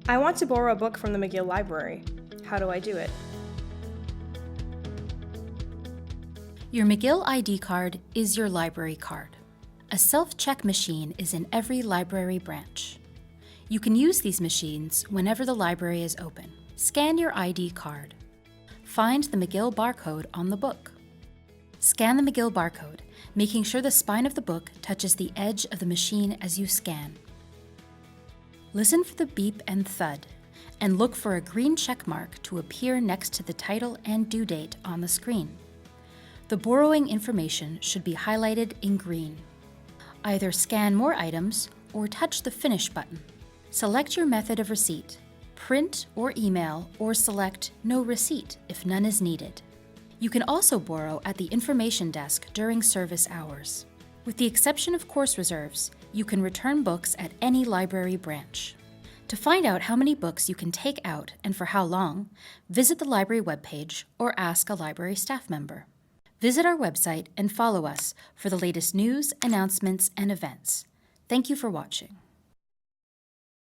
I want to borrow a book from the McGill Library. How do I do it? Your McGill ID card is your library card. A self-check machine is in every library branch. You can use these machines whenever the library is open. Scan your ID card. Find the McGill barcode on the book. Scan the McGill barcode, making sure the spine of the book touches the edge of the machine as you scan. Listen for the beep and thud, and look for a green check mark to appear next to the title and due date on the screen. The borrowing information should be highlighted in green. Either scan more items or touch the Finish button. Select your method of receipt, print or email, or select No Receipt if none is needed. You can also borrow at the information desk during service hours. With the exception of course reserves, you can return books at any library branch. To find out how many books you can take out and for how long, visit the library webpage or ask a library staff member. Visit our website and follow us for the latest news, announcements, and events. Thank you for watching.